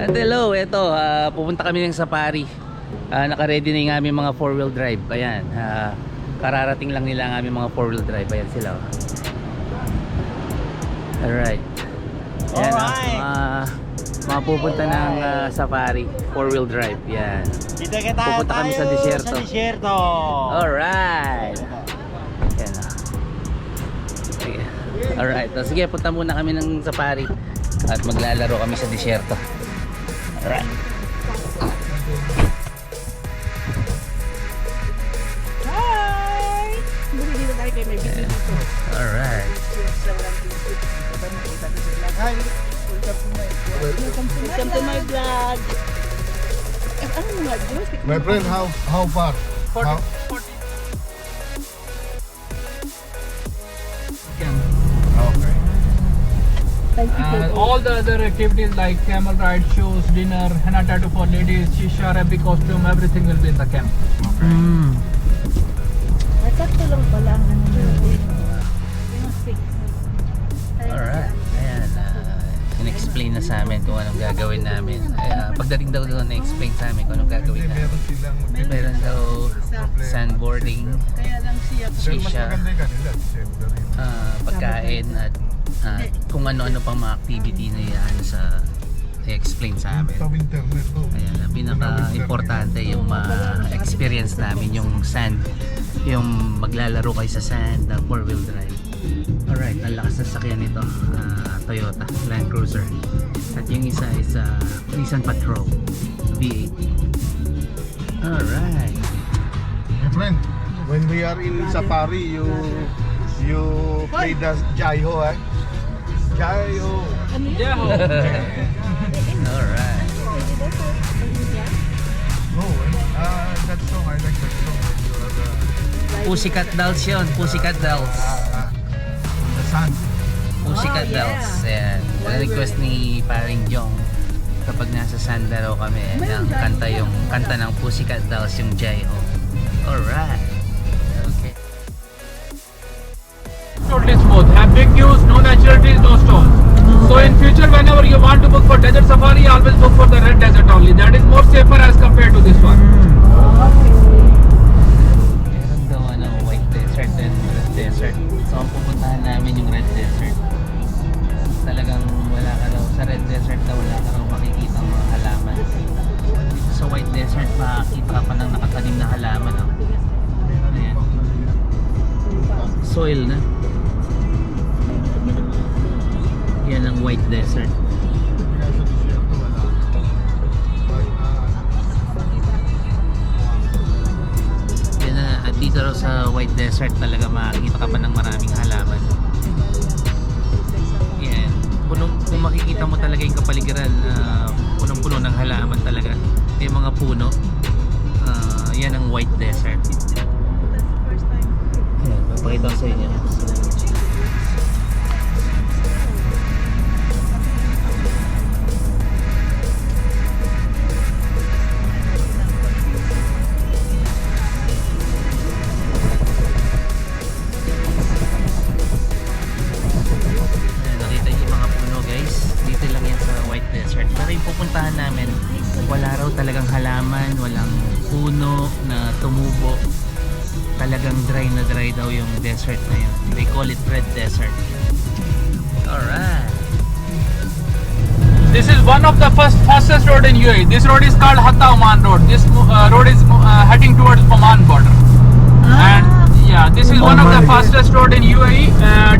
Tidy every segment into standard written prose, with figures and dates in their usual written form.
At hello, eto, pupunta kami ng safari. Naka-ready na yung aming mga 4-wheel drive. Ayan, kararating lang nila ang aming mga 4-wheel drive. Ayan sila. Alright. Ayan, mga pupunta ng safari 4-wheel drive. Yan. Pupunta kami sa disyerto. Alright. Ayan. Sige. Alright. So, sige, punta muna kami ng safari at maglalaro kami sa disyerto. Alright. Hi! Dito tayo kay may video dito. Alright. Hi! Welcome to my vlog. Ano mga Diyos? My friend, how far? 40. Okay. And all the other activities like camel ride, shows, dinner, henna tattoo for ladies, shisha, Arabic costume, everything will be in the camp. Nasakto lang pala ang ano natin. Alright. Ayan. In-explain na sa amin kung anong gagawin namin. Pagdating daw doon, na-explain sa amin kung anong gagawin namin. Meron silang Meron daw sandboarding, Kaya lang siya. pero mas shisha, maganda yung kanila, December yun. pagkain at kung ano-ano pang mga activity na yan sa i-explain sa amin. Sa winter na ito. Ayan, ang pinaka-importante yung ma-experience namin yung sand, yung maglalaro kayo sa sand, 4-wheel drive. Alright, ang lakas na sakyan nito, Toyota Land Cruiser. At yung isa is Nissan Patrol V8. Alright. My friend, when we are in safari, you play the Jaiho, eh? Jaiho. Yeah. Alright. No, that song, I like that song. You are Pussycat Dolls yun, Pussycat Dolls. the sun. Pussycat Dolls. Ayan. Request ni Paring Jong kapag nasa sand daw kami ng kanta ng Pussycat Dolls, yung Jaiho. Alright. Okay. Totally smooth. Have big views, no natural trees, no stones. So in future, whenever you want to book for desert safari, always book for the red desert only. That is more safer as compared to this one. Meron daw white desert and red desert. So ang pupuntahan namin yung red desert. Talagang wala ka daw. Sa red desert daw wala ka daw makikita ang mga halaman. Sa white desert makikita ka pa ng nakatanim na halaman. Ayan. Soil na. Yan ang white desert. Kaya sa disyerto, wala. Yan na, at dito raw sa white desert talaga makikita ka pa ng maraming halaman. Yan. Kung makikita mo talaga yung kapaligiran, punong-puno ng halaman talaga. Yung mga puno, yan ang white desert. Ayan, papakita ko sa inyo. Ayan, nakita niyo yung mga puno guys. Dito lang yan sa white desert. Pero yung pupuntahan namin, wala raw talagang halaman, walang puno na tumubo. Talagang dry na dry daw yung desert na yun. They call it red desert. Alright. This is one of the fastest road in UAE. This road is called Hatta Oman Road. This road is heading towards Oman border. And yeah, this is one of the fastest road in UAE.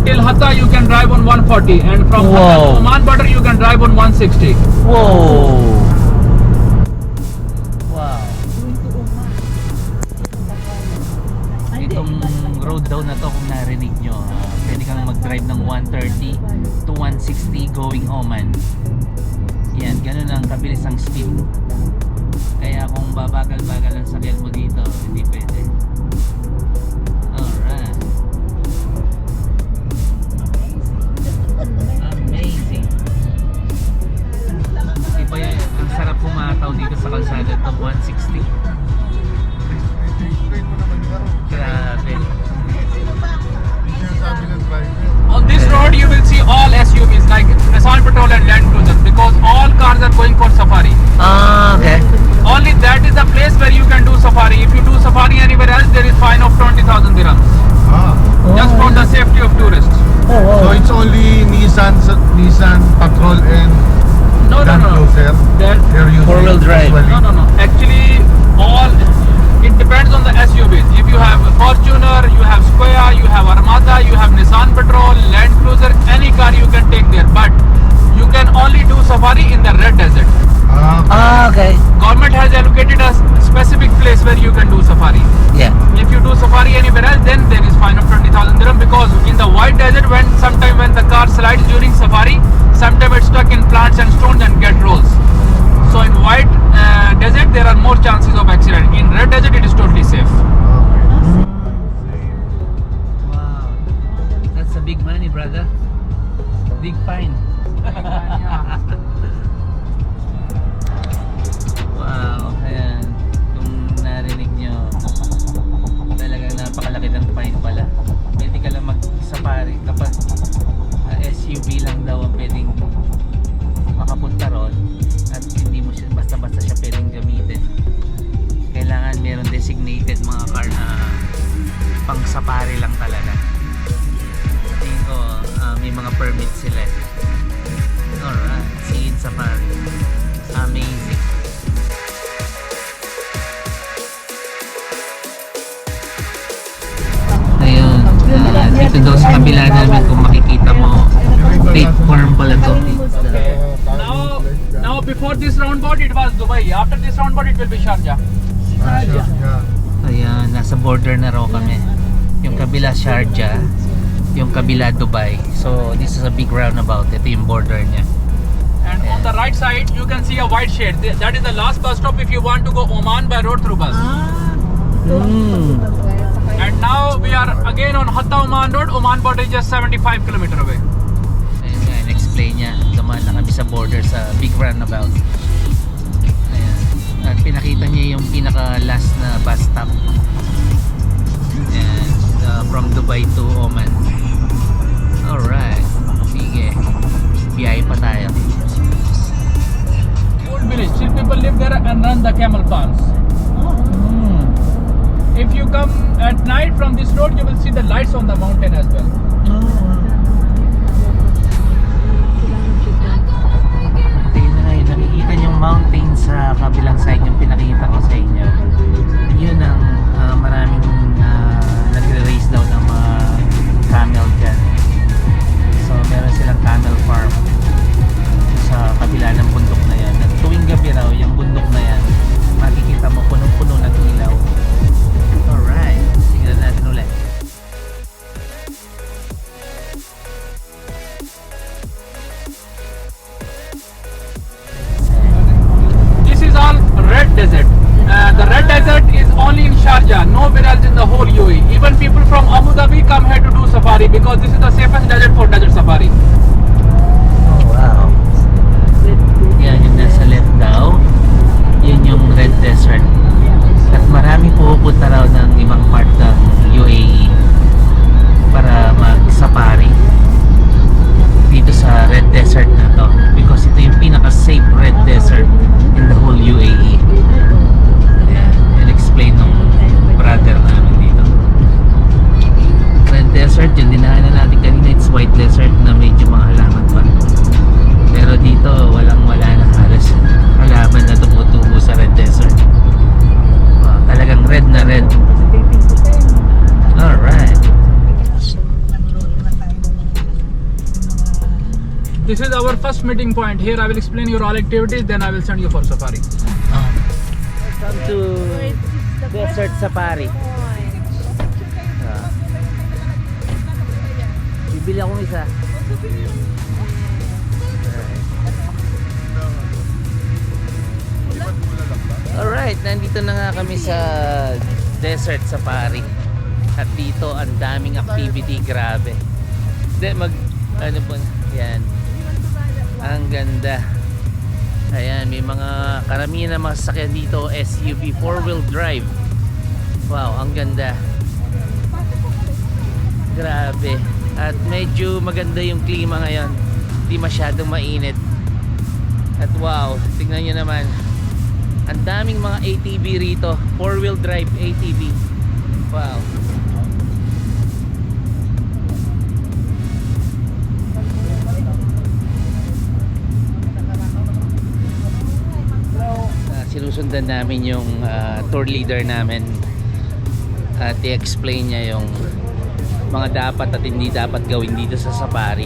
Till Hatta you can drive on 140, and from Hatta to Oman border you can drive on 160. Whoa! Wow. Itong road daw na to, kung narinig nyo, pwede kang mag-drive ng 130 to 160 going Oman. Yan, ganun ang kabilis ang speed. Kaya kung babagal-bagal ang sakyan mo dito, hindi pwede. Alright. Amazing. Iba yan, ang sarap pumataw dito sa kalsada to 160. Train mo naman yun. Grabe. Sinasabi ng driver. On this road you will see all SUVs like Nissan Patrol and Land Cruiser, because all cars are going for safari. fine of 20,000 dirhams. Ah. Just for the safety of tourists. So it's only Nissan Patrol and No, Land no, no. Cruiser. That, They're using Four-wheel drive. usually. no, no, no. Actually, it depends on the SUVs. If you have Fortuner, you have Square, you have Armada, you have Nissan Patrol, Land Cruiser, any car you can take there. But you can only do safari in the Red Desert. Ah, Okay. Government has allocated a specific place where you can do safari. Yeah. If you do safari anywhere else, then there is fine of 20,000 dirham, because in the White Desert, sometime when the car slides during safari, sometimes it's stuck in plants and stones and get rolls. So in White Desert, there are more chances of accident. In Red Desert, it is totally safe. Wow. That's a big money, brother. Big fine. Wow, ayan. Kung narinig nyo, talagang napakalaki ng fine pala. Pwede ka lang mag-safari kapag SUV lang daw ang pwedeng makapunta ron at hindi mo siya basta-basta siya pwedeng gamitin. Kailangan meron designated mga car na pang safari lang talaga. Tingin ko may mga permit sila. Alright, see in safari. Amazing. Ayun, dito daw sa kabila namin kung makikita mo, State Farm pala to. Now before this roundabout, it was Dubai. After this roundabout, it will be Sharjah. yeah. Ayan, nasa border na raw kami. Yung kabila Sharjah, yung kabila Dubai. So this is a big roundabout. Ito yung border niya. And on the right side, you can see a white shade. That is the last bus stop if you want to go Oman by road through bus. Mm. And now we are again on Hatta Oman Road. Oman border is just 75 km away. Ayun nga, in-explain niya. Dumaan na kami sa border sa big roundabout. Ayan. At pinakita niya yung pinaka last na bus stop. Ayan. From Dubai to Oman. Alright. Sige. Biyahe pa tayo. Old village. Still people live there and run the camel farms. If you come at night from this road, you will see the lights on the mountain as well. Tingnan na ngayon, nakikita yung mountain sa kabilang side yung pinakita ko sa inyo. Yun ang maraming nagre-raise daw ng mga camel dyan. So meron silang camel farm sa kabila ng bundok na yan. At tuwing gabi raw, yung bundok na yan, makikita mo punong-puno ng ilaw. Alright, tignan natin ulit. This is all Red Desert. The Red Desert is only in Sharjah, nowhere else in the whole UAE. Even people from Abu Dhabi come here to do safari because this is the safest desert for desert safari. Oh wow. Yan yung nasa left daw. Yun yung Red Desert. At marami pupunta raw ng ibang part ng UAE para mag-safari dito sa Red Desert na to, because ito yung pinaka-safe Red Desert in the whole UAE. Ayan, in-explain ng brother namin dito. Red Desert, yung dinaanan natin kanina, it's White Desert na medyo mga halaman pa. Pero dito, wala na halos halaman na tumutubo sa Red Desert. Talagang red na red. Alright. This is our first meeting point. Here I will explain your all activities, then I will send you for safari. Welcome to Desert Safari. Bibili akong isa. Alright, nandito na nga kami sa Desert Safari. At dito ang daming activity, grabe. Ano po, yan. Ang ganda. Ayan, may mga karamihan na mga sasakyan dito, SUV, 4-wheel drive. Wow, ang ganda. Grabe. At medyo maganda yung klima ngayon. Hindi masyadong mainit. At wow, tingnan nyo naman. Ang daming mga ATV rito, 4-wheel drive ATV. Wow. Sinusundan namin yung tour leader namin at i-explain niya yung mga dapat at hindi dapat gawin dito sa safari.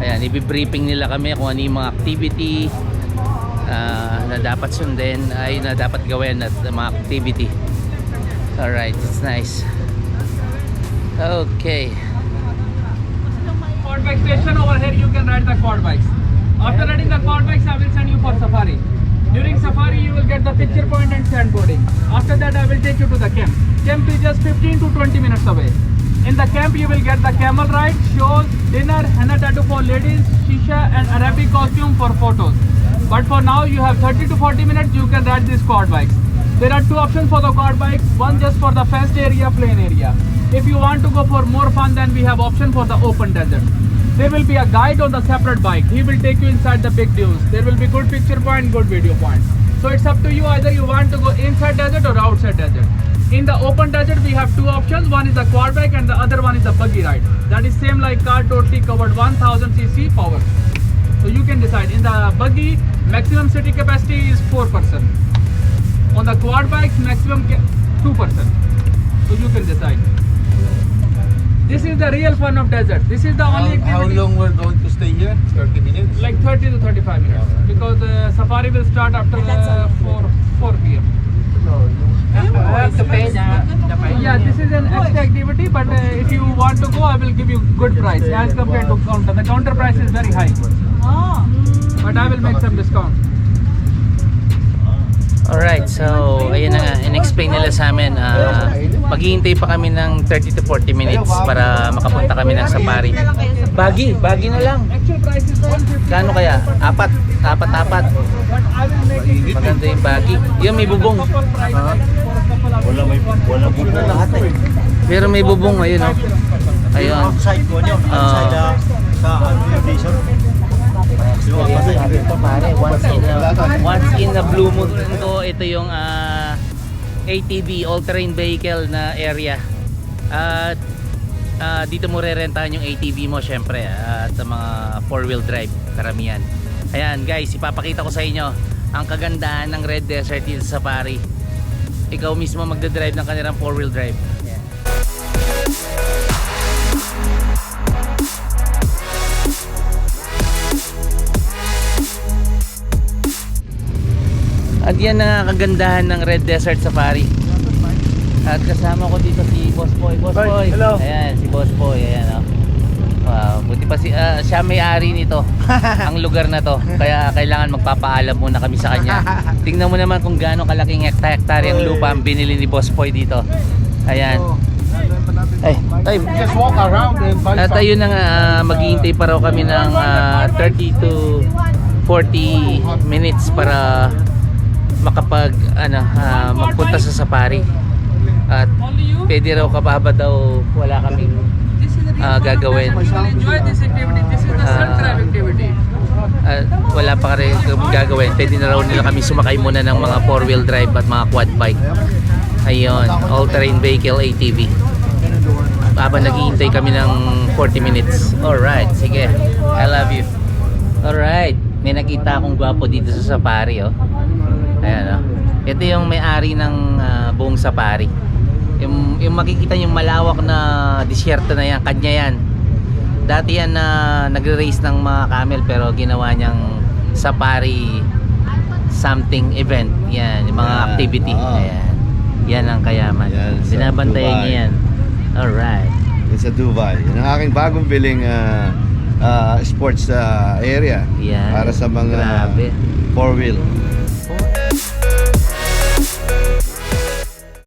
Ayan, i-briefing nila kami kung ano yung mga activity na dapat sundin ay na dapat gawin at mga activity. Alright, it's nice. Okay. Quad bike station over here, you can ride the quad bikes. After riding the quad bikes, I will send you for safari. During safari, you will get the picture point and sandboarding. After that, I will take you to the camp. Camp is just 15 to 20 minutes away. In the camp, you will get the camel ride, shows, dinner, henna tattoo for ladies, shisha and Arabic costume for photos. But for now, you have 30 to 40 minutes, you can ride these quad bikes. There are two options for the quad bikes, one just for the fenced area, plain area. If you want to go for more fun, then we have option for the open desert. There will be a guide on the separate bike. He will take you inside the big dunes. There will be good picture point, good video point. So it's up to you, either you want to go inside desert or outside desert. In the open desert, we have two options. One is the quad bike and the other one is the buggy ride. That is same like car, totally covered 1000cc power. So you can decide. In the buggy, maximum city capacity is 4%. On the quad bikes, maximum 2%. So you can decide. This is the real fun of desert. This is the only activity. How long we're going to stay here? 30 minutes? Like 30 to 35 minutes. Because safari will start after 4 p.m. Yeah, this is an extra activity, but if you want to go, I will give you good price as compared to counter. The counter price is very high. But I will make some discount. Alright, so ayun na nga, in-explain nila sa amin, maghihintay pa kami ng 30 to 40 minutes para makapunta kami ng safari. Bagi na lang. Actual price is 150. Kano kaya? Apat. But I will make it Maganda yung bagi. Yung may bubong. couple price Wala bubong lahat eh. Pero may bubong, ayun o. Ayun. Outside ko nyo, outside sa accommodation. Pare, once in a blue moon to, ito yung ATV, all-terrain vehicle na area. At dito mo rerentahan yung ATV mo syempre at mga 4-wheel drive karamihan. Ayan guys, ipapakita ko sa inyo ang kagandahan ng Red Desert Hills Safari. Ikaw mismo magdadrive ng kanilang 4-wheel drive. Ayan. At yan ang kagandahan ng Red Desert Safari. At kasama ko dito si Boss Boy. Boss Boy. Hello. Ayan, si Boss Boy. Ayan, oh. Wow, buti pa siya may-ari nito. Ang lugar na to. Kaya kailangan magpapaalam muna kami sa kanya. Tingnan mo naman kung gaano kalaking hektar-hektar yung lupa ang binili ni Boss Boy dito. Ayan. Ay, tayo. Just walk around and buy At ayun na nga, maghihintay pa raw kami ng 30 to 40 minutes para makapag magpunta sa safari. At pwede raw kapaba daw wala kaming gagawin. enjoy this activity. This is the self-drive activity. Wala pa rin gagawin. Pwede na raw nila kami sumakay muna ng mga 4-wheel drive at mga quad bike. Ayun, all-terrain vehicle ATV. Habang naghihintay kami ng 40 minutes. Alright, sige. I love you. Alright, may nakita akong gwapo dito sa safari, oh. Ayan, oh. Ito yung may-ari ng buong safari. Yung makikita yung malawak na disyerto na yan, kanya yan. Dati yan na nagre-race ng mga camel pero ginawa niyang safari something event. Yan, yung mga activity. Ayan. Yan ang kayaman. Yan, sa Binabantayan Dubai. niya yan. Alright. It's sa Dubai. Yan ang aking bagong biling sports area. Yan. Para sa mga Grabe. 4-wheel.